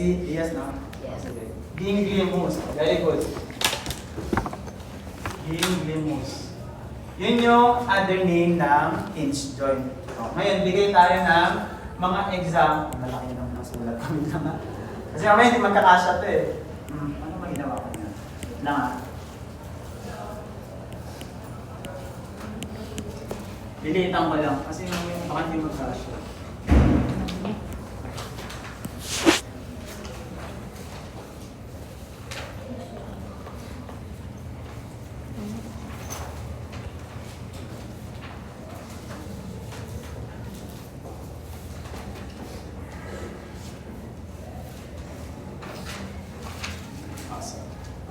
Yes, no? Yes. Okay. Ganglimus. Very good. Ganglimus. Yun yung other name ng hinge joint. So, ngayon, bigay tayo ng mga example. Malaki ng mga sulat kami na. Kasi mamaya hindi magkakasya ito eh. Ano ba ginawa ko niya? Na nga. Liliitan ko lang kasi baka hindi magkakasya.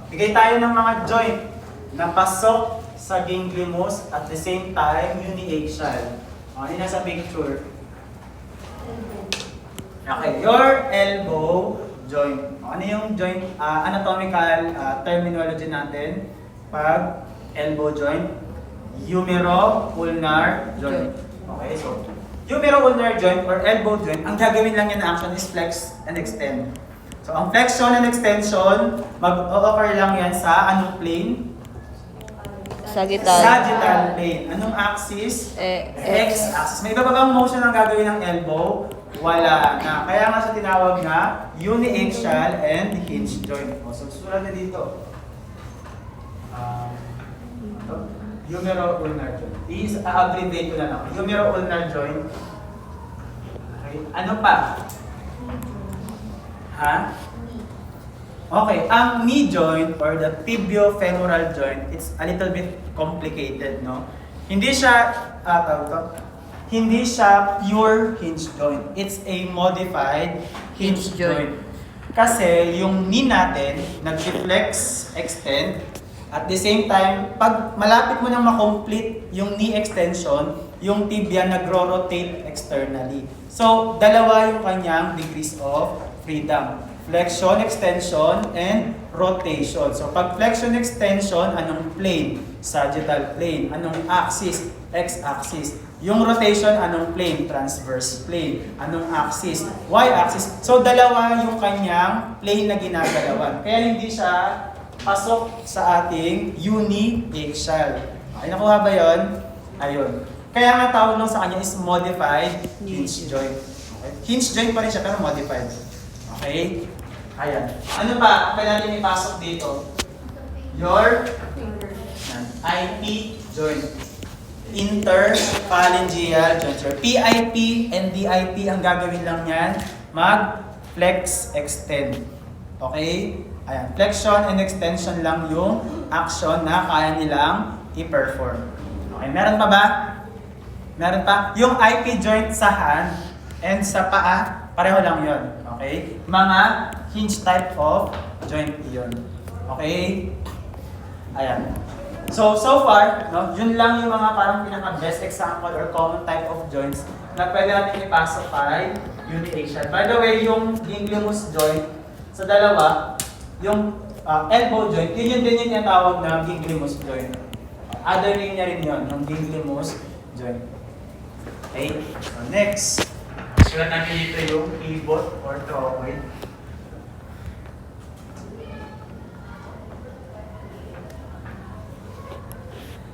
Bigay tayo ng mga joint na pasok sa ganglimus at the same time uni-axial. Ano yung nasa picture? Okay, your elbow joint. Ano yung joint, anatomical terminology natin pag elbow joint? Humero-ulnar joint. Okay, so humero-ulnar joint or elbow joint, ang gagawin lang yan na action is flex and extend. So, ang flexion and extension, mag-occur lang yan sa anong plane? Sagittal. Sagittal plane. Anong axis? X-axis. May iba pa bang motion ang gagawin ng elbow? Wala na. Kaya nga siya tinawag na uni-axial and hinge joint. So, susulat na dito. Humero-ulnar joint. I-abbreviate ko na lang. Humero-ulnar joint. Okay. Ano pa? Ha? Okay, ang knee joint or the tibiofemoral joint, it's a little bit complicated, no? Hindi siya, hindi siya pure hinge joint. It's a modified hinge joint. Kasi yung knee natin, nag-flex, extend, at the same time, pag malapit mo nang makomplete yung knee extension, yung tibia nagro-rotate externally. So, dalawa yung kanyang degrees of freedom. Flexion, extension, and rotation. So, pag flexion, extension, anong plane? Sagittal plane. Anong axis? X-axis. Yung rotation, anong plane? Transverse plane. Anong axis? Y-axis. So, dalawa yung kanyang plane na ginagalawan. Kaya hindi siya pasok sa ating uni-axial. Okay, nakuha ba yun? Ayun. Kaya nga tawag lang sa kanya is modified hinge joint. Okay? Hinge joint pa rin siya pero modified. Okay? Ayan. Ano pa? Pwede natin ipasok dito. Your IP joint. Interphalangeal joint. Or PIP and DIP, ang gagawin lang yan, mag-flex, extend. Okay? Ayan. Flexion and extension lang yung action na kaya nilang i-perform. Okay? Meron pa ba? Meron pa? Yung IP joint sa hand and sa paa, pareho lang yun. Okay? Mga hinge type of joint yun. Okay? Ayan. So far, no, yun lang yung mga parang pinaka-best example or common type of joints na pwede natin ipasok kay uni-axial. By the way, yung ganglimus joint, sa dalawa, yung elbow joint, yun din yung tinatawag na ganglimus joint. Other name niya rin yun, yung ganglimus joint. Okay? So next. Sulat natin dito yung pivot or trochoid.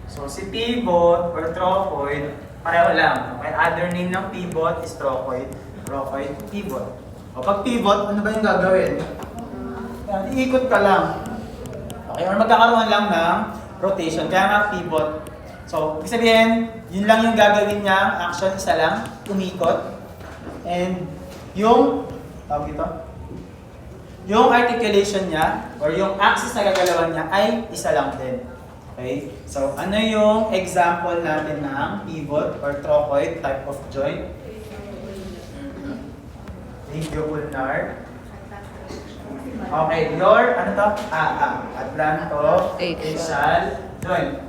So si pivot or trochoid, pareho lang. Okay? Other name ng pivot is trochoid. Trochoid, pivot. O pag pivot, ano ba yung gagawin? Yan, iikot ka lang. Okay? Or magkakaroon lang ng rotation. Kaya nga pivot. So, ibig sabihin, yun lang yung gagawin niya. Action, isa lang. Umikot. And yung, tawag ito, yung articulation niya or yung axis na gagalawan niya ay isa lang din. Okay? So, ano yung example natin ng pivot or trochoid type of joint? Tibial-ulnar. Okay, your, ano to? Atlanto-axial joint.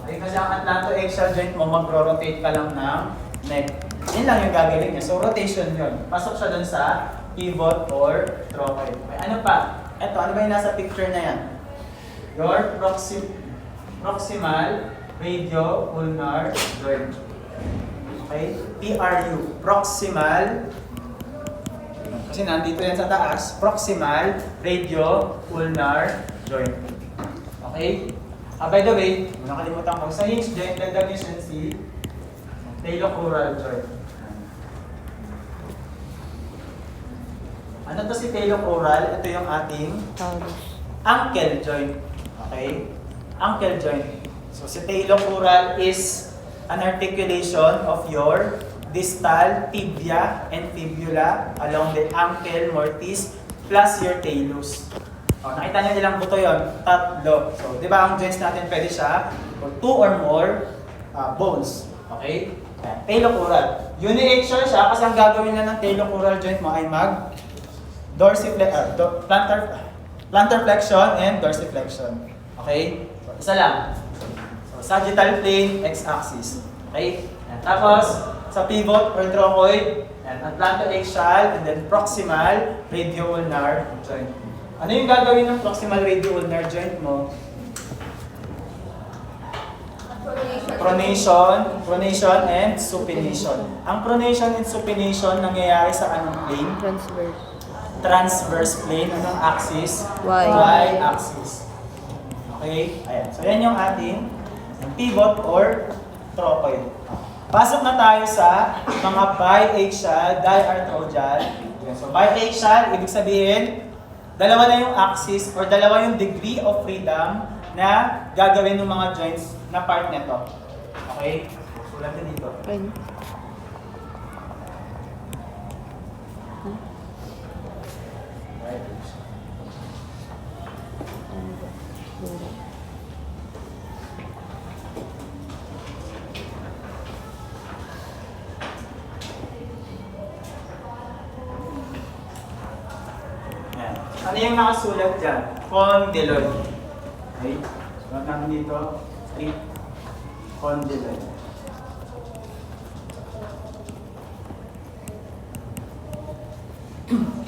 Okay, kasi ang atlanto-axial joint mo, magro-rotate ka lang ng neck. Yan lang yung gagawin niya. So, rotation yun. Pasok siya dun sa pivot or trochoid. Okay, ano pa? Ito, ano ba yung nasa picture na yan? Your proximal radio-ulnar joint. Okay? PRU. Proximal Kasi nandito yan sa taas, proximal radio-ulnar joint. Okay? By the way, nakalimutan ko, sa hinge joint, dagdag niyo siya si talocrural joint. Ano to si talocrural? Ito yung ating Taurus. ankle joint. Okay? Ankle joint. So si talocrural is an articulation of your distal tibia and fibula along the ankle mortise plus your talus. O, nakita niyo nilang buto yon, tatlo. So, di ba ang joints natin pwede siya for 2 or more bones. Okay? Talocrural. Uniaxial siya kasi ang gagawin na ng talocrural joint mo ay mag plantar flexion and dorsiflexion. Okay? So, isa lang. So, sagittal plane, x-axis. Okay? And tapos, sa pivot or trochoid, and atlantoaxial, and then proximal radio-ulnar joint. Ano yung gagawin ng proximal radio-ulnar joint mo? Pronation and supination. Ang pronation and supination nangyayari sa anong plane? Transverse. Transverse plane. Anong axis? Y. Y-axis. Okay? Ayan. So, yan yung ating pivot or trochoid. Pasok na tayo sa mga biaxial, diarthrodial. So, biaxial, ibig sabihin, dalawa na yung axis or dalawa yung degree of freedom na gagawin ng mga joints na part nito. Okay? Sulat na dito. Ayun. Ayan. Ano yung nakasulat dyan? Condyloid. Okay? Sulat namin dito. Condyloid.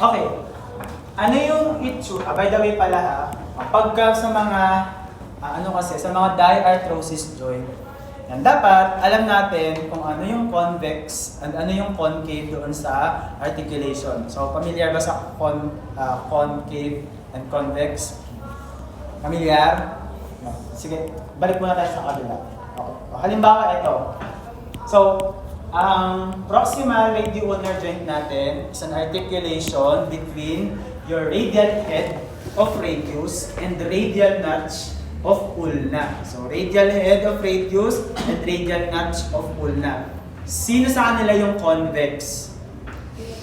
Okay. Ano yung itsura? By the way pala ha, pagka sa mga, sa mga diarthrosis joint, yan, dapat alam natin kung ano yung convex and ano yung concave doon sa articulation. So, familiar ba sa concave and convex? Familiar? No. Sige, balik muna tayo sa kabila. Okay. Halimbawa, ito. So, ang proximal radio-ulnar joint natin is an articulation between your radial head of radius and the radial notch of ulna. So, radial head of radius and radial notch of ulna. Sino sa kanila yung convex?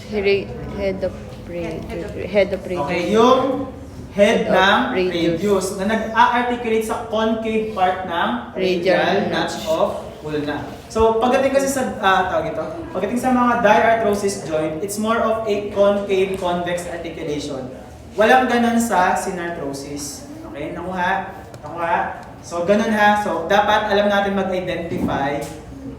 Head of radius. Okay, yung head Of ng radius. radius na nag-a-articulate sa concave part ng radial notch of ulna. So, pagdating kasi sa pagdating sa mga diarthrosis joint, it's more of a concave convex articulation. Walang ganun sa synarthrosis. Okay, nakuha? So, ganun ha. So, dapat alam natin mag-identify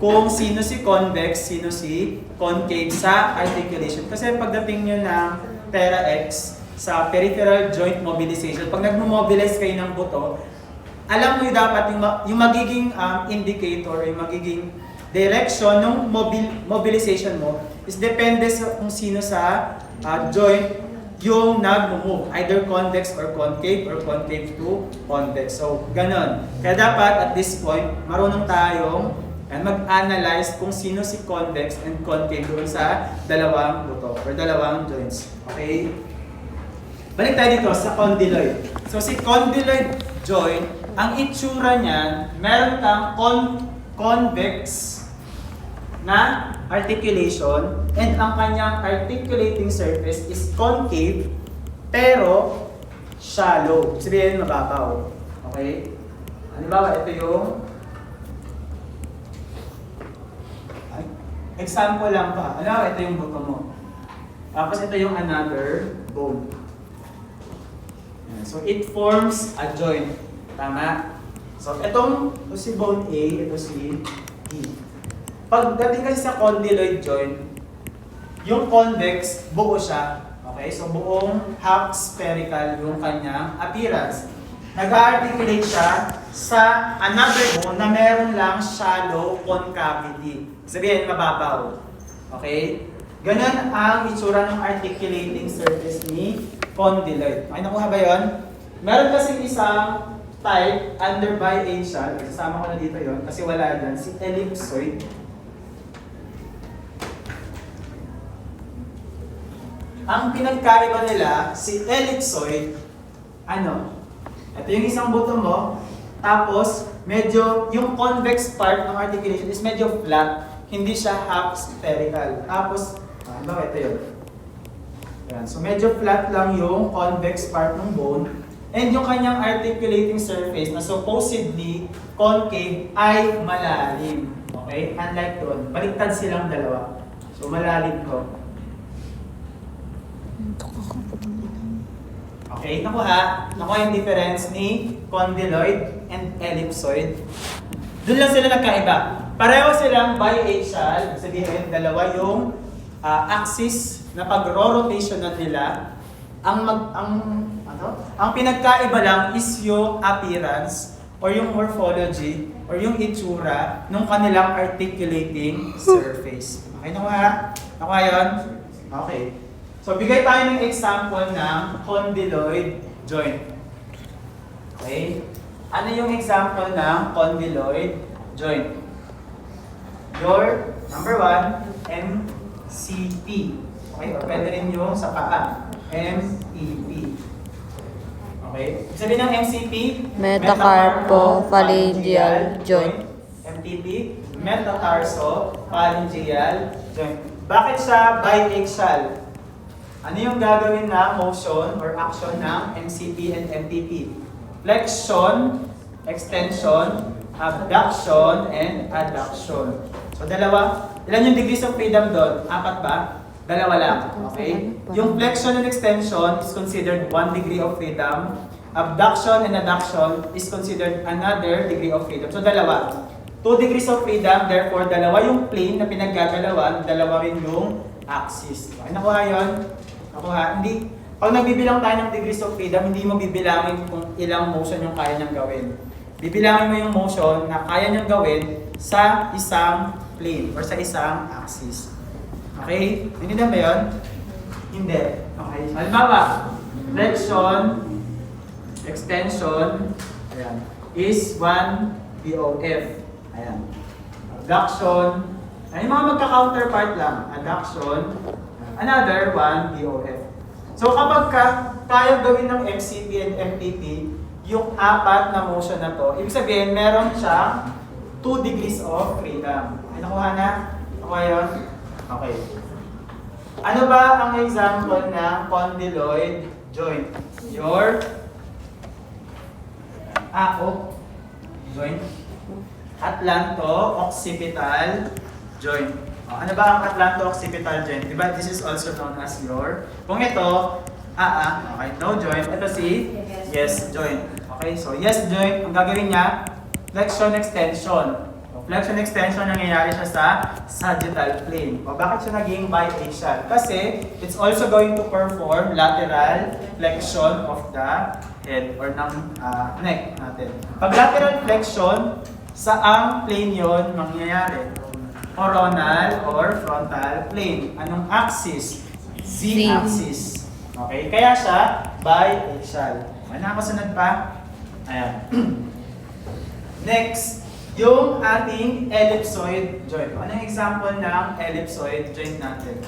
kung sino si convex, sino si concave sa articulation. Kasi pagdating nyo ng TheraX sa peripheral joint mobilization, pag nagmo-mobilize kayo ng buto, alam mo yung dapat yung magiging indicator, yung magiging direction ng mobilization mo is depende sa kung sino sa joint yung nag-move, either convex or concave to convex. So, ganun. Kaya dapat at this point, marunong tayong mag-analyze kung sino si convex and concave doon sa dalawang buto or dalawang joints. Okay? Balik tayo dito sa condyloid. So, si condyloid joint, ang itsura niyan, meron kang convex na articulation and ang kanyang articulating surface is concave pero shallow. Sabihin mababaw. Okay? Halimbawa, ito yung example lang pa. Halimbawa, ito yung buto mo. Tapos ito yung another bone. So it forms a joint. Tama? So ito si bone A, ito si E. Pagdating kasi sa condyloid joint, yung convex, buo siya. Okay? So buong half spherical yung kanyang appearance. Nag-articulate siya sa another bone na meron lang shallow concavity. Sabihin, mababaw. Okay? Ganun ang itsura ng articulating surface ni condyloid. Okay, nakuha ba yun? Meron kasi isang type under biaxial, isasama ko na dito yon kasi wala dyan, si ellipsoid. Ang pinagkaiba nila, si ellipsoid, ito yung isang buto mo, tapos medyo, yung convex part ng articulation is medyo flat, hindi siya half spherical. Tapos, ito yun. Yan. So medyo flat lang yung convex part ng bone, and yung kanyang articulating surface na supposedly concave ay malalim. Okay? Unlike doon, baliktad silang dalawa. So malalim to. Okay, nakuha yung difference ni condyloid and ellipsoid. Doon lang sila nagkaiba. Pareho silang biaxial, sabihin dalawa yung axis na pag-rotation nila. Ang pinagkaiba lang is yung appearance or yung morphology or yung itsura ng kanilang articulating surface. Okay, nakuha yun? Okay. So, bigay tayo ng example ng condyloid joint. Okay? Ano yung example ng condyloid joint? Your, number 1, MCP. Okay? O pwede rin yung sa paa. MEP. Okay? Sabihin ng MCP, Metacarpophalangeal joint. MTP, metatarso-phalangeal joint. Bakit siya biaxial? Ano yung gagawin na motion or action ng MCP and MTP? Flexion, extension, abduction, and adduction. So dalawa. Ilan yung degrees of freedom doon? 4 ba? 2 lang. Okay? Yung flexion and extension is considered 1 degree of freedom. Abduction and adduction is considered another degree of freedom. So 2. 2 degrees of freedom, therefore dalawa yung plane na pinaggagalawan, dalawa rin yung axis. Okay, nakuha yun? Hindi, pag nagbibilang tayo ng degrees of freedom, hindi mo bibilangin kung ilang motion yung kaya niyang gawin. Bibilangin mo yung motion na kaya niyang gawin sa isang plane or sa isang axis. Okay? Hindi na ba yun? Hindi. Okay. Halimbawa, flexion, extension, ayan, is 1 BOF. Ayan. Abduction, ay mga magka-counterpart lang. Adduction, another 1 BOF. So kapag kaya gawin ng MCP and MTP, yung 4 na motion na to, ibig sabihin meron siya 2 degrees of freedom. Ay, nakuha na? Nakuha yun? Okay. Ano ba ang example ng condyloid joint? Your AO joint. Atlanto-occipital joint. Ano ba ang atlanto-occipital joint? Diba this is also known as your, kung ito, okay, no joint. Ito si yes joint. Okay, so yes joint, ang gagawin niya, flexion extension. Flexion extension, nangyayari siya sa sagittal plane. Bakit siya naging biaxial? Kasi it's also going to perform lateral flexion of the head or ng neck natin. Pag lateral flexion, saang plane yon mangyayari? Coronal or frontal plane. Anong axis? Z-axis. Okay, kaya siya biaxial. May nakasunod pa? Ayan. Next, yung ating ellipsoid joint. Anong example ng ellipsoid joint natin?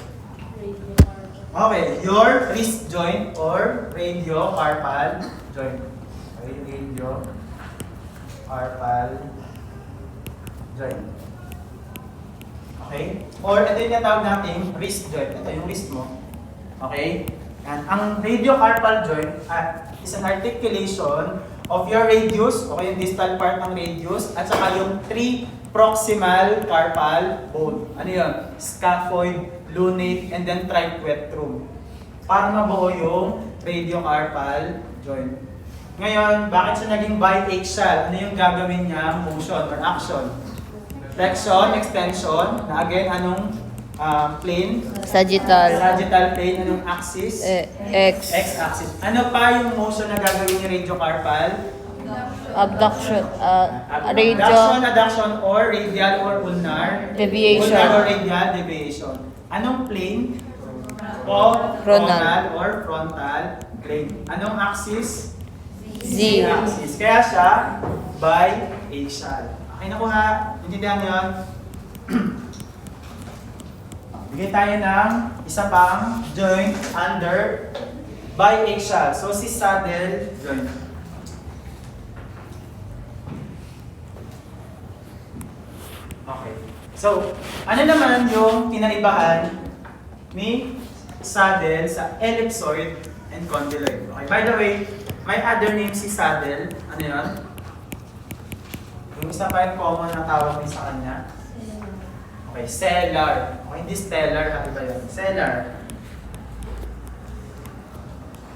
Okay, your wrist joint or radiocarpal joint. Okay, radiocarpal joint. Okay? Or ito yung natawag natin wrist joint. Ito yung wrist mo. Okay? And ang radiocarpal joint is an articulation of your radius, o yung distal part ng radius, at saka yung 3 proximal carpal bone. Ano yun? Scaphoid, lunate, and then triquetrum. Para mabuo yung radiocarpal joint. Ngayon, bakit siya naging biaxial? Ano yung gagawin niya? Motion or action? Flexion, extension, na again, anong plane? Sagittal. Sagittal plane, anong axis? X. X-axis. Ano pa yung motion na gagawin ni radiocarpal? Abduction. Abduction, adduction, or radial or ulnar? Deviation. Ulnar or radial deviation. Anong plane? Frontal. Or frontal plane. Anong axis? Z. Axis. Kaya siya biaxial. Okay na po ha? Intindihan niyo yun? Bigay tayo ng isa pang joint under biaxial. So si saddle joint. Okay. So, ano naman yung kinaibahan ni saddle sa ellipsoid and condyloid? Okay, by the way, may other name si saddle. Ano yun? Yung isa pa yung common na tawag din sa kanya. Okay, cellar. Okay, hindi stellar. Ano ba yun? Cellar.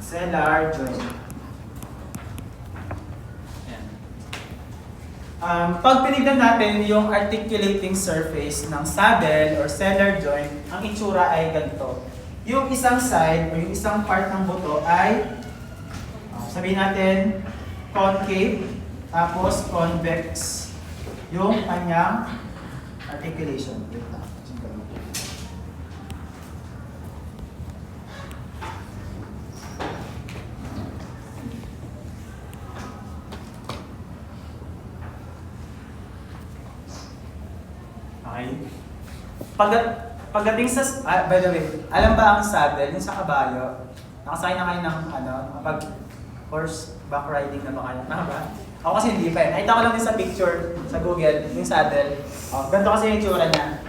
Cellar joint. Pag pinignan natin yung articulating surface ng saddle or cellar joint, ang itsura ay ganito. Yung isang side o yung isang part ng buto ay, sabihin natin, concave, tapos convex yung kanyang articulation. Okay. Pagdating sa, by the way, alam ba ang saddle, yung sa kabayo, nakasakay na kayo ng pag horse back riding na ba kayo? Tama ba? Ako kasi hindi pa eh. Nakita ko lang din sa picture sa Google, yung saddle. Ganito kasi yung itsura niya.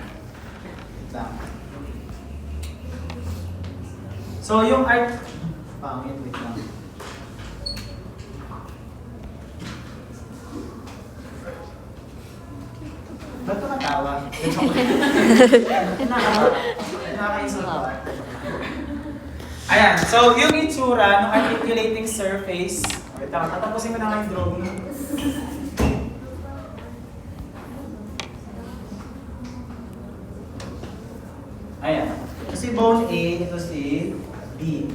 So yung pangit, wait lang. Ba't ito natawa? Nakakainsulta. Ayan, so yung itsura ng articulating surface. Wait lang, tatapusin ko na nga yung drawing. Ayan. Ito si bone A, ito si B.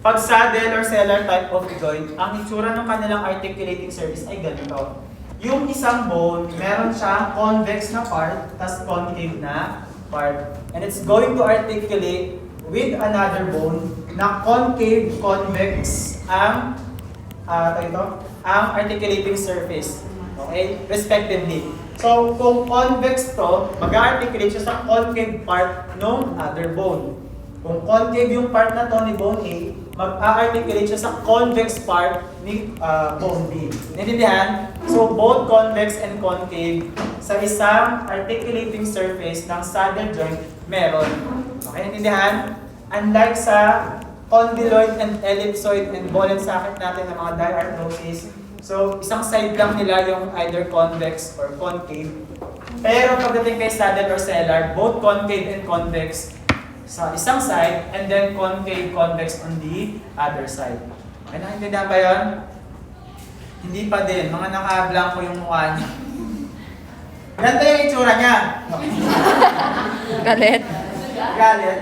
Pag saddle or cellar type of joint, ang itsura ng kanilang articulating surface ay ganito. Yung isang bone, meron siyang convex na part, tas concave na part. And it's going to articulate with another bone na concave, convex ang ang articulating surface. Okay? Respectively. So, kung convex to, mag-articulate siya sa concave part ng other bone. Kung concave yung part na to ni bone A, mag-articulate siya sa convex part ni bone B. Naintindihan? So, both convex and concave sa isang articulating surface ng saddle joint, meron. Okay, naintindihan? Unlike sa condyloid and ellipsoid and ball and socket natin ng mga diarthrosis, so isang side lang nila yung either convex or concave. Pero pagdating kay saddle or cellar, both concave and convex sa isang side, and then concave, convex on the other side. Okay, naintindihan ba yun? Hindi pa din. Mga naka-blanco yung mukha niya. Ganito yung itsura niya. Galit. Galit.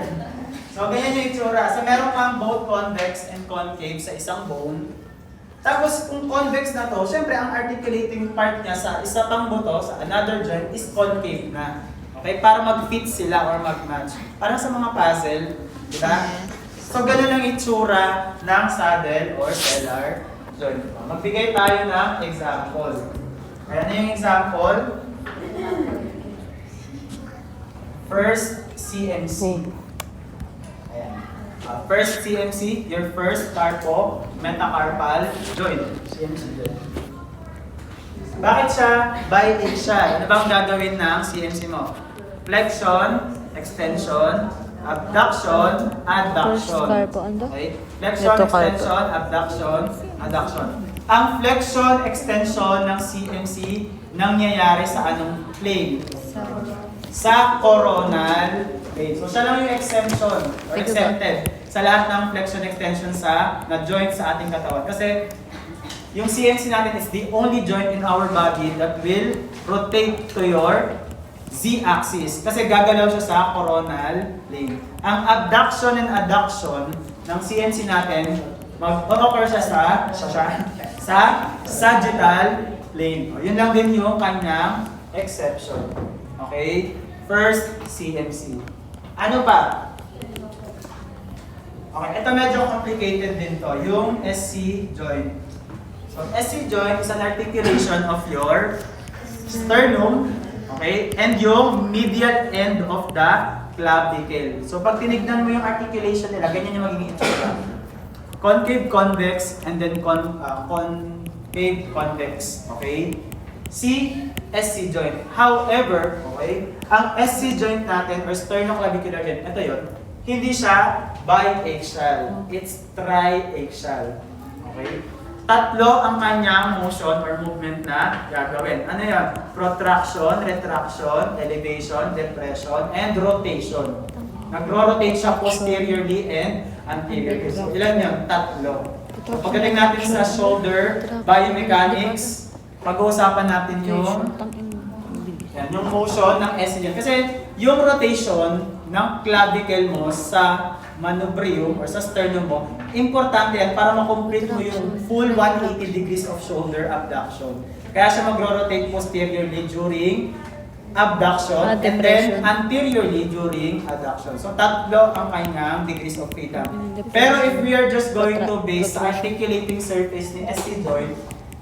So, ganyan yung itsura. So, meron kang both convex and concave sa isang bone. Tapos, kung convex na to, syempre, ang articulating part niya sa isa pang buto, sa another joint, is concave na. Okay? Para mag-fit sila or mag-match. Parang sa mga puzzle, di ba? So, ganun ang itsura ng saddle or cellar joint. Magbigay tayo ng example. Kaya ano yung example? First, CMC. Ayan. First CMC, your first carpo metacarpal joint. CMC joint. Bakit siya biaxial? Ano bang gagawin ng CMC mo? Flexion, extension, abduction, adduction. First carpo, ano? Okay? Flexion, Ito, carpo. extension, abduction, adduction. Ang flexion, extension ng CMC nangyayari sa anong plane? Sa coronal plane. So siya lang yung exemption or exempted sa lahat ng flexion extension na joint sa ating katawan. Kasi yung CMC natin is the only joint in our body that will rotate to your Z-axis. Kasi gagalaw siya sa coronal plane. Ang abduction and adduction ng CMC natin, mag-occur siya sa sagittal plane. O, yun lang din yung kanyang exception. Okay? First, CMC. Ano pa? Okay, ito medyo complicated din to, yung SC joint. So, SC joint is an articulation of your sternum, okay, and yung medial end of the clavicle. So, pag tinignan mo yung articulation nila, ganyan yung magiging itsura. Concave, convex, and then concave, convex, okay? SC joint. However, okay, ang SC joint natin or sternoclavicular joint, ito yun, hindi siya biaxial. It's triaxial. Okay? Tatlo ang kanyang motion or movement na gagawin. Ano yan? Protraction, retraction, elevation, depression, and rotation. Nagro-rotate siya posteriorly and anteriorly. So, ilan yun? Tatlo. So, pagdating natin sa shoulder, biomechanics, pag-uusapan natin yung yung motion ng SC joint. Kasi yung rotation ng clavicle mo sa manubrium or sa sternum mo, importante yan para makomplete mo yung full 180 degrees of shoulder abduction. Kaya siya magro-rotate posteriorly during abduction and then anteriorly during adduction. So tatlo ang kanyang degrees of freedom. Pero if we are just going to base sa articulating surface ni SC joint,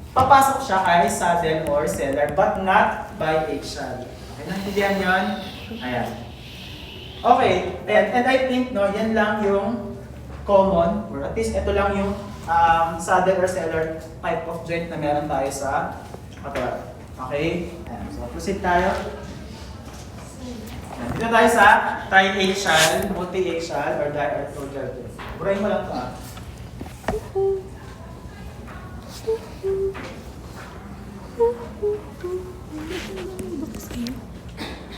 papasok siya kay saddle or cellar but not biaxial. Okay, naintindihan yun? Ayan. Okay, and I think no, yan lang yung common, or at least ito lang yung saddle or cellar type of joint na meron tayo sa katawan. Okay? Ayan. So, proceed tayo. Ayan. Dito tayo sa triaxial, multiaxial, or diarthrogal joint. Burahin mo lang ito ah.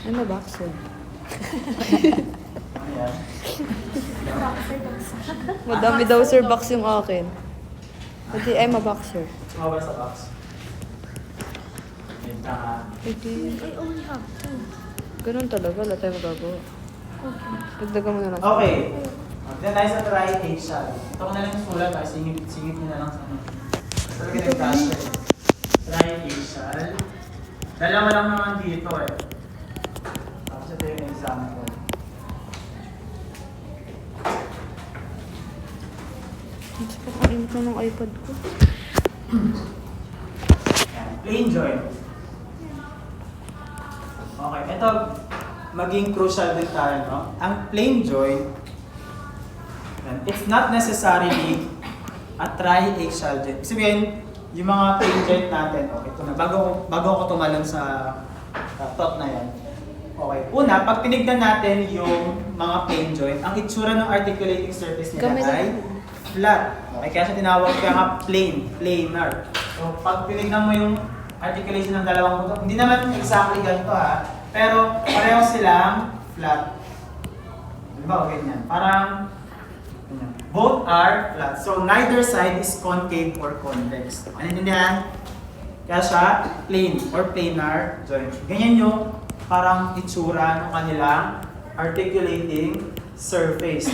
Ano boxer? Ano yan? Madami daw sir box yung akin. Pwede ay maboxer. Sumabara sa box. Yan ka ha. Pwede. I only have two. Ganun talaga, wala tayo magagawa. Dagdagan mo na lang. Okay. Then tayo sa triaxial. Ito ko na lang yung sulat ha. Singit mo na lang sa ano. Talaga nag-dash eh. Triaxial. Dalawa lang naman dito eh. Tapos ito yung example. Mas pakainit na ng iPad ko. Yan. Plain joint. Okay, ito maging crucial din tayo, no? Ang plain joint, yan, it's not necessarily a triaxial joint. Ibig sabihin, yung mga plain joint natin, okay, ito na, bago ako tumalon sa thought na yan. Okay, una, pag tinignan natin yung mga plain joint, ang itsura ng articulating surface nila Gamit ay flat. Okay, kaya siya tinawag kaya nga planar. So, pag tinignan mo yung articulation ng dalawang buto, hindi naman exactly ganito ha, pero pareho silang flat. Diba, ganyan. Parang, ganyan. Both are flat. So, neither side is concave or convex. Ano yun yan? Kaya siya plain or planar joint. Ganyan yung parang itsura ng kanilang articulating surface.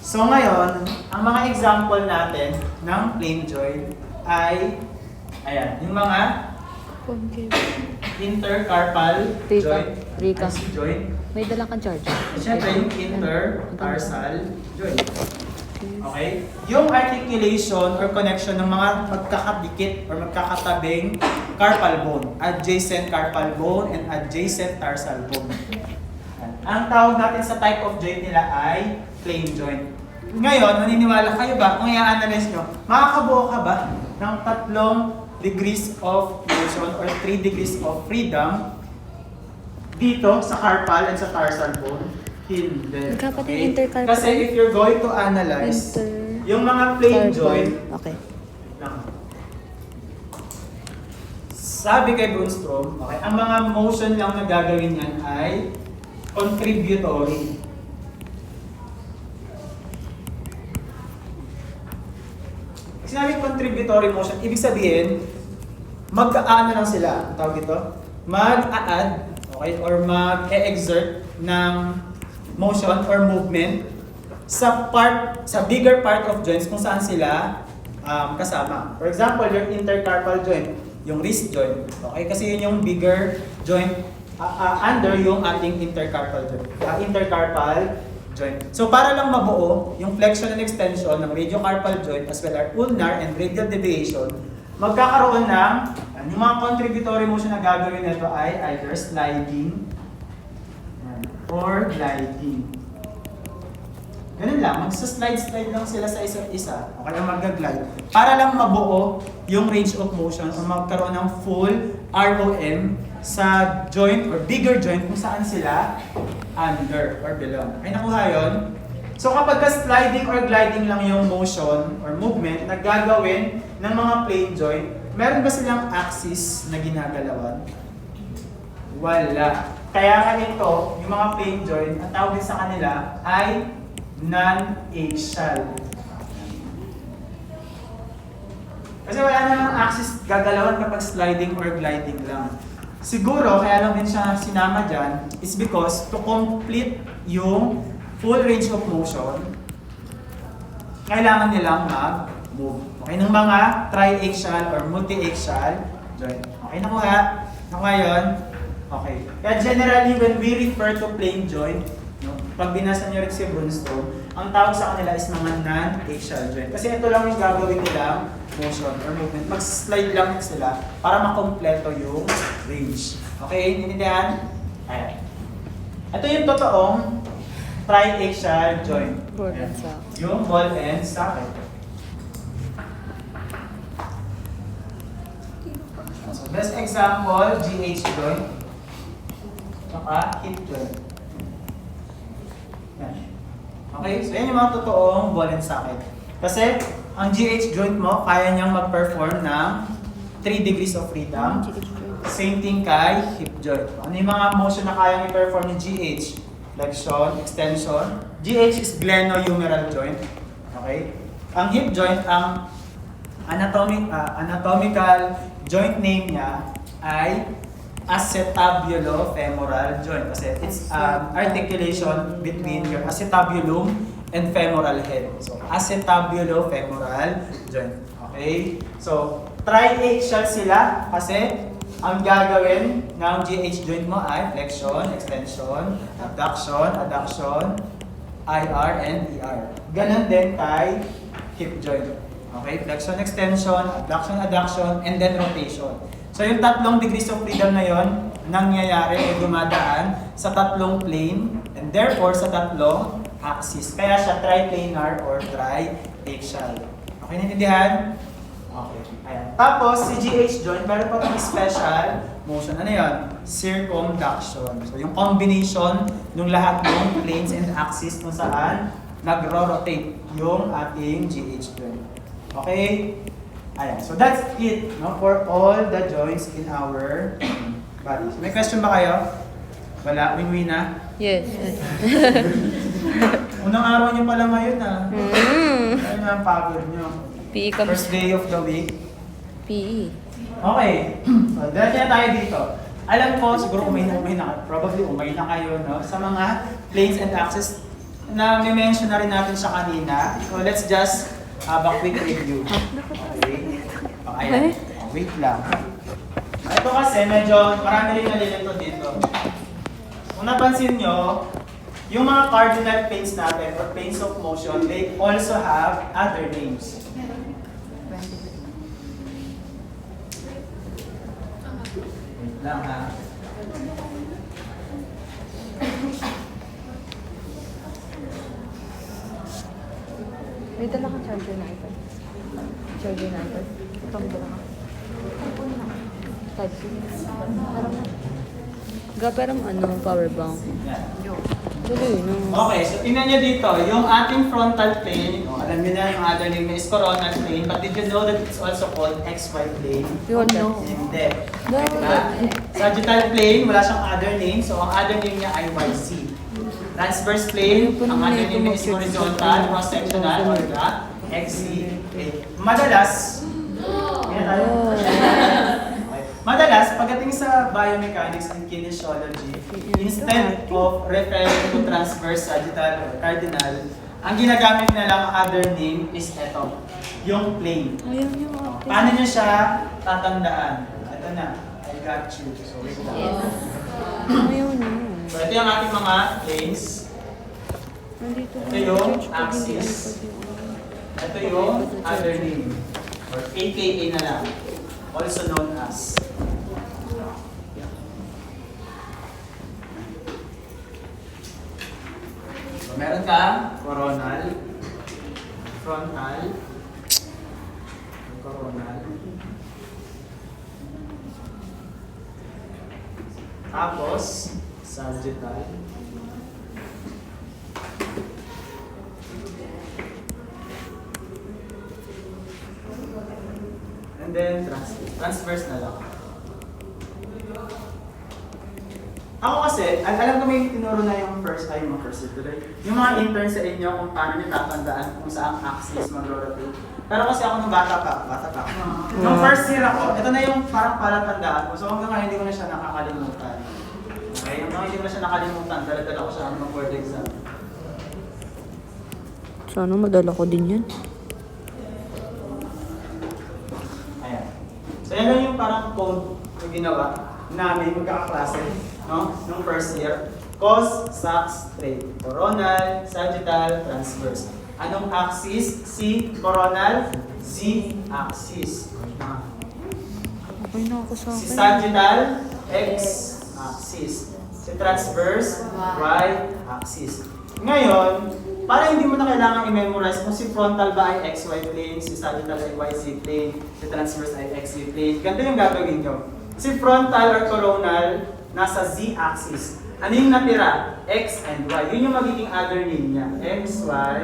So ngayon, ang mga example natin ng plain joint ay, ayan, yung mga Concave. intercarpal joint, Rika. IC joint, May dalang kang charger. at syempre yung intertarsal joint. Okay? Yung articulation or connection ng mga magkakadikit or magkakatabing carpal bone, adjacent carpal bone and adjacent tarsal bone. Ang tawag natin sa type of joint nila ay plain joint. Ngayon, naniniwala kayo ba kung i-analyze nyo, makakabuo ka ba ng 3 degrees of motion or 3 degrees of freedom dito sa carpal and sa tarsal bone? Hindi. Magkapatid yung intercarpal. Kasi if you're going to analyze yung mga plain joint, Okay. sabi kay Brunstrom, okay, ang mga motion lang na gagawin yan ay contributory. Pag sinabi contributory motion, ibig sabihin, mag-aano lang sila, ang tawag ito, mag-a-add, okay, or mag-e-exert ng motion or movement sa bigger part of joints kung saan sila kasama. For example, yung intercarpal joint, yung wrist joint, okay, kasi yun yung bigger joint under yung ating intercarpal joint. So para lang mabuo yung flexion and extension ng radiocarpal joint as well as ulnar and radial deviation, magkakaroon ng yung mga contributory motion na gagawin nito ay either sliding or gliding. Ganun lang, magsa-slide lang sila sa isa't isa o kaya mag-glide para lang mabuo yung range of motion o magkaroon ng full ROM sa joint or bigger joint kung saan sila under or below. Ay nakuha yun? So kapag sliding or gliding lang yung motion or movement na gagawin ng mga plane joint, meron ba silang axis na ginagalawan? Wala. Kaya nga ito, yung mga plane joint, ang tawag din sa kanila ay non-axial. Kasi wala namang axis gagalawan kapag sliding or gliding lang. Siguro, kaya lang din siya sinama dyan, is because to complete yung full range of motion, kailangan nilang mag-move. Okay, ng mga tri-axial or multi-axial joint. Okay, nakuha? Nakuha yun? Okay. Kaya generally, when we refer to plane joint, no, pag binasa nyo rin si Brunstone, ang tawag sa kanila is mga non-axial joint. Kasi ito lang yung gagawin nilang motion or movement. Mag-slide lang sila para makompleto yung range. Okay, ninitindihan? Ayan. Ito yung totoong tri-axial joint. Ball and socket. Yung ball and socket. So best example, GH joint. Saka hip joint. Yan. Okay, so yan yung mga totoong ball and socket. Kasi ang GH joint mo, kaya niyang mag-perform ng 3 degrees of freedom. Same thing kay hip joint. Ano yung mga motion na kaya niyang i-perform ni GH? Flexion, extension. GH is glenohumeral joint. Okay? Ang hip joint, ang anatomical joint name niya ay acetabulofemoral joint. Kasi it's articulation between your acetabulum and femoral head. So, acetabulo-femoral joint. Okay? So, tri-axial sila kasi ang gagawin ng GH joint mo ay flexion, extension, adduction, IR, and ER. Ganon din kay hip joint. Okay? Flexion, extension, adduction, and then rotation. So, yung 3 degrees of freedom na yon nangyayari ay dumadaan sa 3 plane and therefore sa 3 axis. Kaya siya triplanar or tri-axial. Okay, naintindihan? Okay. Ayan. Tapos, si GH joint, meron pa itong special motion. Ano yun? Circumduction. So, yung combination ng lahat ng planes and axis kung saan nagro-rotate yung ating GH joint. Okay? Ayan. So, that's it, no, for all the joints in our body. So, may question ba kayo? Wala? Win-win na? Yes. Unang araw niyo pala ngayon Ano na ang pagod niyo? PE kami. First day of the week. PE. Okay. So, diretso na tayo dito. Alam ko, siguro umay na, probably umay na kayo, no? Sa mga planes and axis na may-mention na rin natin siya kanina. So, let's just have a quick review. Okay. Ayan. Wait lang. Ito kasi, medyo marami rin nalilito dito. Kung napansin nyo, yung mga cardinal planes natin or planes of motion, they also have other names. Wait lang ha. May dala kang charger na iPad. Charger na iPad. Ito mo dala ka. Type-C. Pero power bank. Yan. Tuloy, no? Okay, so tingnan nyo dito, yung ating frontal plane, alam nyo na yung other name is coronal plane, but did you know that it's also called XY plane? Yun, no. Hindi. No. Diba? Sagittal plane, wala siyang other name, so ang other name niya ay YC. Transverse plane, ang other name niya is horizontal, cross-sectional, or the XC plane. Madalas, yan tayo. Madalas, pagdating sa biomechanics and kinesiology, instead of referring to transverse, sagittal, or cardinal, ang ginagamit na lang other name is ito, yung plane. Ayaw niyo ate. Paano niyo siya tatandaan? Ito na, I got you. So wait lang. Yes. Ayaw na. So ito yung ating mga planes. Nandito Ito yung axis. Ito yung other name. Or AKA na lang. Also known as. So meron ka coronal, frontal, coronal. Tapos, sagittal. And then, transverse na lang. Ako kasi, alam ko may tinuro na yung first tuloy. Yung mga intern sa inyo kung paano nyo tatandaan kung saan axis mag-rotate. Pero kasi ako nung bata pa. Nung first year ako, ito na yung parang palatandaan ko. So hanggang ngayon hindi ko na siya nakakalimutan. Okay, hanggang hindi ko na siya nakalimutan. Dala-dala ko siya ng board exam. Sana madala ko din yan. Ayan. So yan lang yung parang code na ginawa namin magkakaklase, no? Nung first year. Cos, sax, straight. Coronal, sagittal, transverse. Anong axis? C, coronal. Z, axis. Okay na ako sa Si akin. sagittal, X, axis. Si transverse, Y, axis. Ngayon, para hindi mo na kailangan i-memorize kung si frontal ba ay XY plane, si sagittal ay YZ plane, si transverse ay XZ plane. Ganito yung gagawin nyo. Si frontal or coronal, nasa Z-axis. Ano yung natira? X and Y. Yun yung magiging other name niya. X, Y.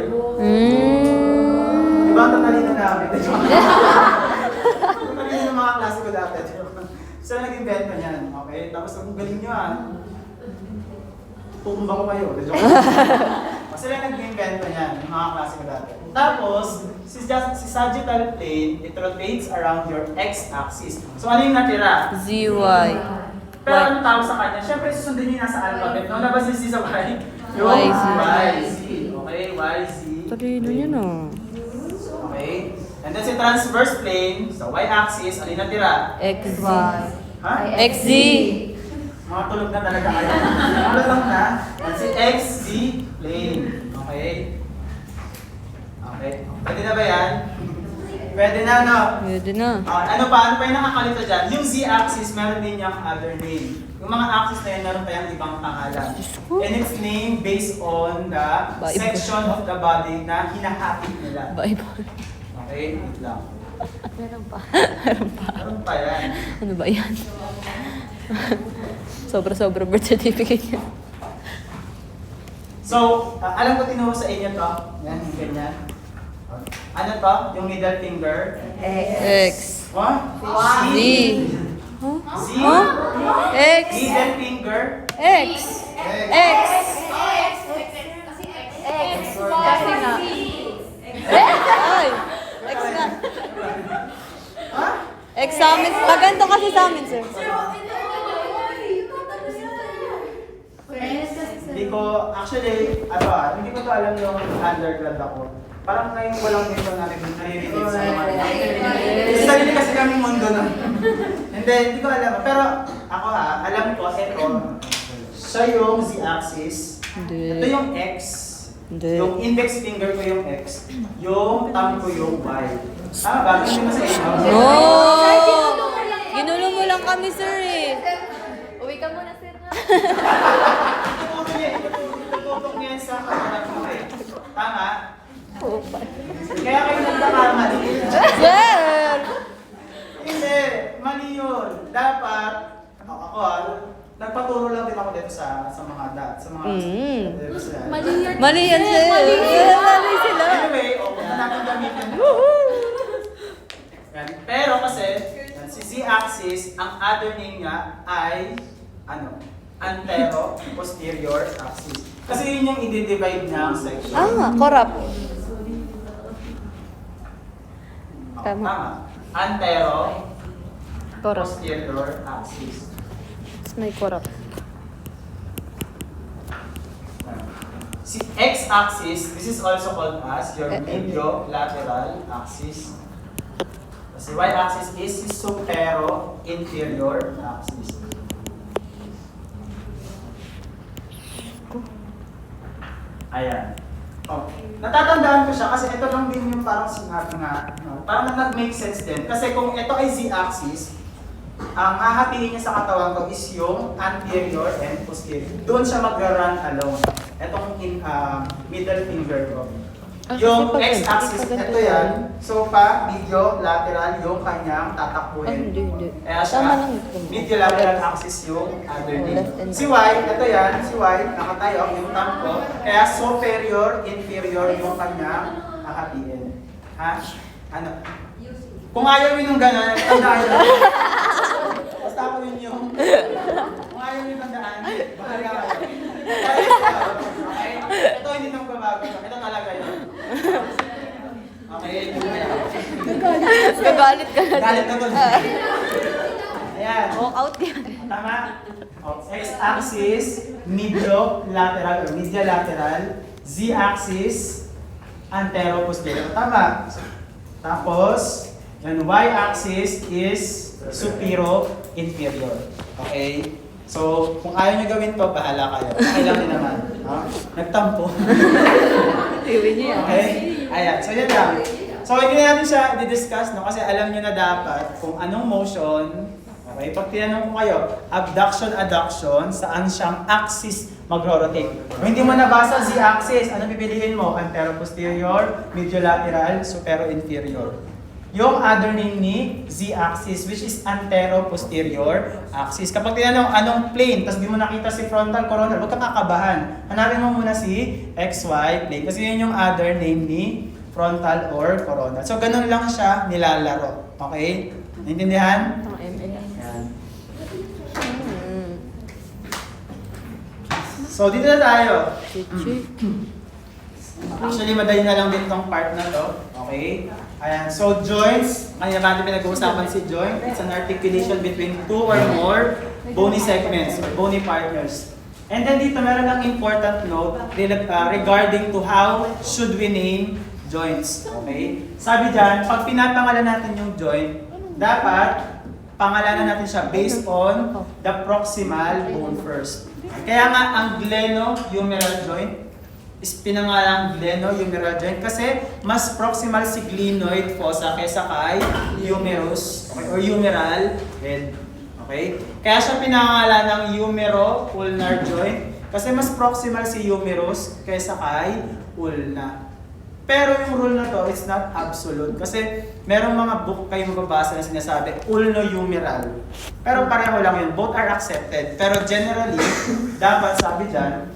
Diba ang tatalino namin? Ang talino ng mga klase ko dati. Sila nag-invent pa niyan. Okay? Tapos ang galing nyo Tumba ko kayo. Sila nag-invent pa niyan. Yung mga klase ko dati. Tapos, si sagittal plane, it rotates around your x-axis. So ano yung natira? ZY. Pero ano tawag sa kanya? Siyempre, susundin niyo yung nasa alphabet. No? Nabas yung C sa Y? Yung YZ. YZ. Okay, YZ. Talino niya na. Okay. And then si transverse plane, sa y-axis, ano yung natira? XZ. Ha? XZ. Mga tulog na talaga kayo. Ano lang na? Yan si XZ plane. Okay? Okay. Pwede na ba yan? Pwede na, no? Pwede na. Ano pa yung nakakalito dyan? Yung z-axis, meron din yung other name. Yung mga axis na yun, meron pa yung ibang pangalan. And it's named based on the section of the body na hinahati nila. Bye-bye. Okay? Wait lang. Meron pa. Meron pa yan. Ano ba yan? Sobra-sobra birth certificate niya. So, alam ko tinuro sa inyo to. Yan, yung ganyan. Ano to? Yung middle finger. X. What? Z. Huh? Z. Huh? X. Middle finger. X. X. Kasi nga. Ay! X nga. Ha? X sa amin. Ganito kasi sa amin, sir. Hindi ko, actually, hindi ko to alam yung undergrad ako. Parang ngayon walang dito naririnig sa mga Kasi sarili kasi kami mundo na. Hindi ko alam. Pero ako alam ko, ito, siya yung z-axis. Hindi. Ito yung X. Hindi. Yung index finger ko yung X. Yung thumb ko yung Y. Tama ba? Hindi mo sa inyo? No! Ginulo mo lang kami, sir eh. Uwi ka muna, sir. Itututok niya sa kasalat mo eh. Tama? Kaya kayo nagkakamali. Sir! Hindi, mali yun. Dapat, ako nagpaturo lang din ako dito sa mga Mali yan. Mali yan, sir. Mali sila. Anyway, okay na natin gamitin. Yan. Pero kasi, yan, si z-axis, ang other name niya ay, antero-posterior axis. Kasi yun yung i-divide niya ang section. Korap. Tama. Antero, Korap. posterior axis. May korap. Si x-axis, this is also called as your mediolateral axis. Si y-axis is si supero-inferior axis. Ayan. Oh. Natatandaan ko siya kasi ito lang din yung parang sinabi nga, no? Parang nag-make sense din. Kasi kung ito ay z-axis, ang hahatiin niya sa katawan ko is yung anterior and posterior. Doon siya mag-run along. Itong middle finger ko. Yung x-axis, ito yan. So pa, medial, lateral, yung kanyang tatakbuhin. Hindi. Kaya siya, Tama lang. medial lateral axis yung other knee. Left and Si Y, ito yan, si Y, nakatayo, yung thumb ko. Kaya superior, inferior yung kanyang hahatiin. Ha? Ano? Kung ayaw yun yung gano'n, tandaan yun. Basta ako yun yung... Kung ayaw yun tandaan, bahala kayo. Okay? Ito hindi nang babago. Ito talaga yun. Okay? Gagalit ka na. Galit na doon. Ayan. Walk out yan. Tama? X-axis, medial lateral or medial lateral. Z-axis, antero posterior. Tama. Tapos, yung y-axis is superior inferior. Okay? So, kung ayaw nyo gawin to, bahala kayo. Okay lang din naman. Nagtampo. Okay? Ayan. So, yun lang. So, hindi na natin siya i-discuss, no? Kasi alam nyo na dapat kung anong motion. Okay? Pag tinanong ko kayo, abduction, adduction, saan siyang axis magro-rotate. Kung hindi mo nabasa z-axis, ano pipiliin mo? Antero-posterior, medial-lateral, supero-inferior. Yung other name ni z-axis, which is antero-posterior axis. Kapag tinanong anong plane, tapos di mo nakita si frontal, coronal, huwag kang kakabahan. Hanapin mo muna si XY plane. Kasi yun yung other name ni frontal or coronal. So, ganun lang siya nilalaro. Okay? Naintindihan? Ang ML. Yan. So, dito na tayo. Actually, madali na lang din tong part na to. Okay? Ayan. So, joints. Kaya natin pinag-uusapan si joint. It's an articulation between two or more bony segments or bony partners. And then dito, meron lang important note regarding to how should we name joints. Okay? Sabi dyan, pag pinapangalan natin yung joint, dapat pangalanan natin siya based on the proximal bone first. Kaya nga, ang glenohumeral joint is pinangalang glenohumeral joint kasi mas proximal si glenoid fossa kaysa kay humerus, okay, or humeral head. Okay? Kaya siya pinangalan ng humero-ulnar joint kasi mas proximal si humerus kaysa kay ulna. Pero yung rule na to, it's not absolute kasi merong mga book kayo mababasa na sinasabi ulno-humeral. Pero pareho lang yun, both are accepted. Pero generally, dapat sabi dyan,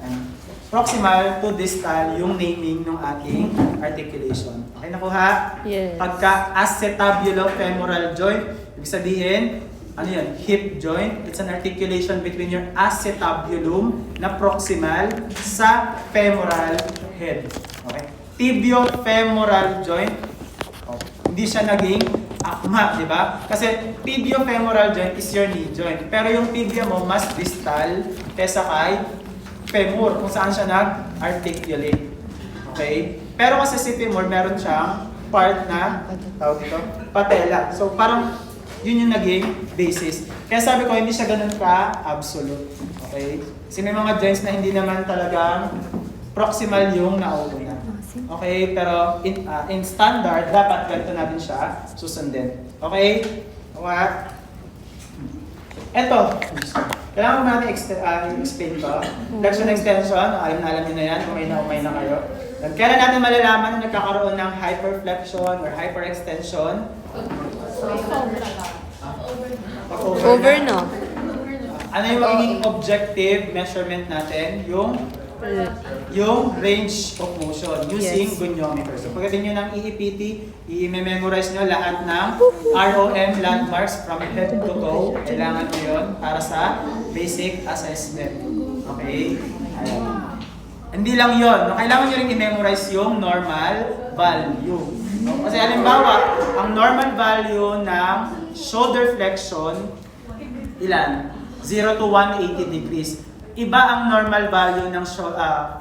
proximal to distal yung naming ng ating articulation. Okay, nakuha? Yes. Pagka acetabulo-femoral joint, ibig sabihin, ano yun? Hip joint. It's an articulation between your acetabulum na proximal sa femoral head. Okay? Tibio-femoral joint. Oh, hindi siya naging akma, di ba? Kasi tibio-femoral joint is your knee joint. Pero yung tibia mo mas distal kesa kay femur, kung saan siya nag-articulate. Okay? Pero kasi si femur, meron siyang part na, tawag dito, patella. So parang yun yung naging basis. Kaya sabi ko, hindi siya ganun ka-absolute. Okay? Kasi may mga joints na hindi naman talagang proximal yung nauuna. Okay? Pero in standard, dapat ganito natin siya susundin. Okay? Okay? Eto. Kailangan mo natin explain to. Flexion extension, alam niyo na yan, umay na kayo. Kailan natin malalaman na nagkakaroon ng hyperflexion or hyperextension? Over no? Ano yung magiging objective measurement natin? Yung range of motion using Yes. goniometer. So pagdating nyo ng EEPT, i-memorize nyo lahat ng ROM landmarks from head to toe. Kailangan nyo yun para sa basic assessment. Okay? Ayan. Hindi lang yun. Kailangan nyo rin i-memorize yung normal value. No? Kasi halimbawa, ang normal value ng shoulder flexion, ilan? 0 to 180 degrees. Iba ang normal value ng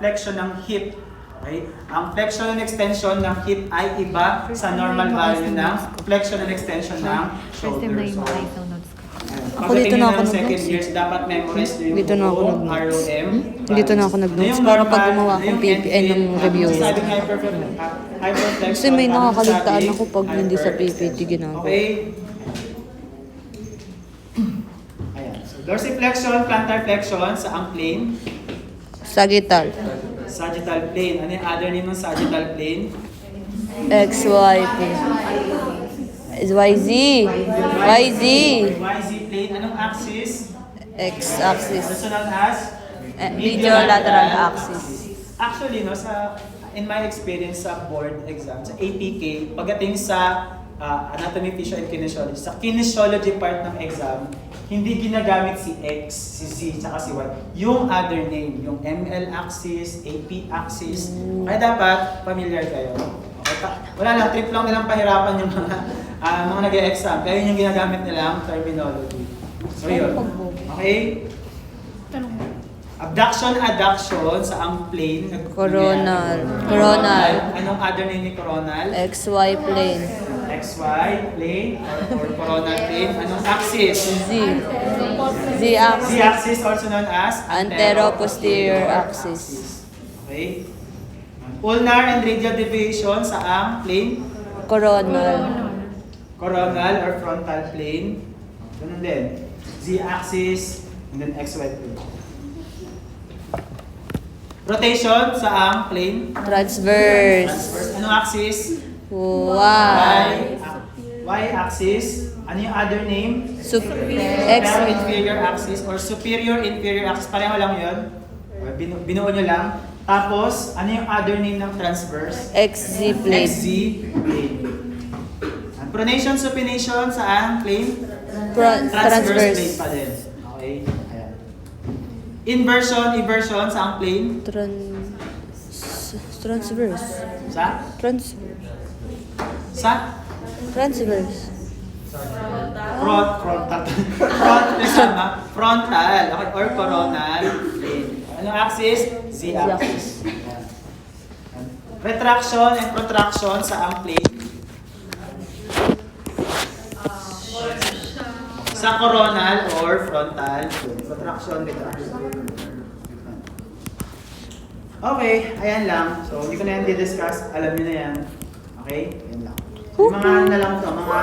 flexion ng hip. Okay? Ang flexion and extension ng hip ay iba sa normal value ng flexion and extension ng shoulder. So, Ako dito na ako Pagdating nyo ng second nag-notes. years, dapat memorize nyo yung Dito na ako buo, nag-notes. ROM. Dito na ako nag-notes Ano yung para pag normal, gumawa ano akong yung PPN ng NPN, review. Sabi nga hyperflexion. Kasi may ano nakakaligtaan sabi? ako pag hindi sa PPT ginagawa. Okay. Ayan. So, dorsiflexion, plantar flexion sa ang plane. Sagittal. Sagittal plane. Ano yung other name ng sagittal plane? XY plane. YZ. YZ. YZ plane. Anong axis? X-axis. Also known as? Mediolateral axis. Actually, no, in my experience sa board exam, sa APK, pagdating sa anatomy, physio, and kinesiology, sa kinesiology part ng exam, hindi ginagamit si X, si Z, tsaka si Y. Yung other name, yung ML axis, AP axis. Kaya dapat familiar kayo. Okay, wala lang, trip lang nilang pahirapan yung mga nag-e-exam. Kaya yun yung ginagamit nilang terminology. So yun. Okay? Abduction, adduction sa ang plane. Coronal. Coronal. Anong other name ni coronal? XY plane. XY plane or coronal plane. Anong axis? Z. Z-axis. Z-axis also known as Antero-posterior axis. Okay. Ulnar and radial deviation sa ang plane. Coronal. Coronal or frontal plane. Ganun din. Z-axis and then XY plane. Rotation sa ang plane. Transverse. Transverse. Anong axis? Y. Y-axis. Ano yung other name? X. Superior inferior axis or superior inferior axis. Pareho lang yun. Or binuo nyo lang. Tapos, ano yung other name ng transverse? XZ plane. XZ plane. And pronation, supination sa ang plane? Transverse plane Transverse. pa din. Okay. Ayan. Inversion, eversion sa ang plane? Transverse. Sa? Sa? Transverse. Frontal. Frontal. Okay. Or coronal plane. Ano axis? Z-axis. Ayan. Retraction and protraction sa ang plane? Sa coronal or frontal plane. Protraction, retraction. Okay, ayan lang. So, hindi ko na yan di-discuss. Alam niyo na yan. Okay? Ayan lang. Yung mga ano na lang to, mga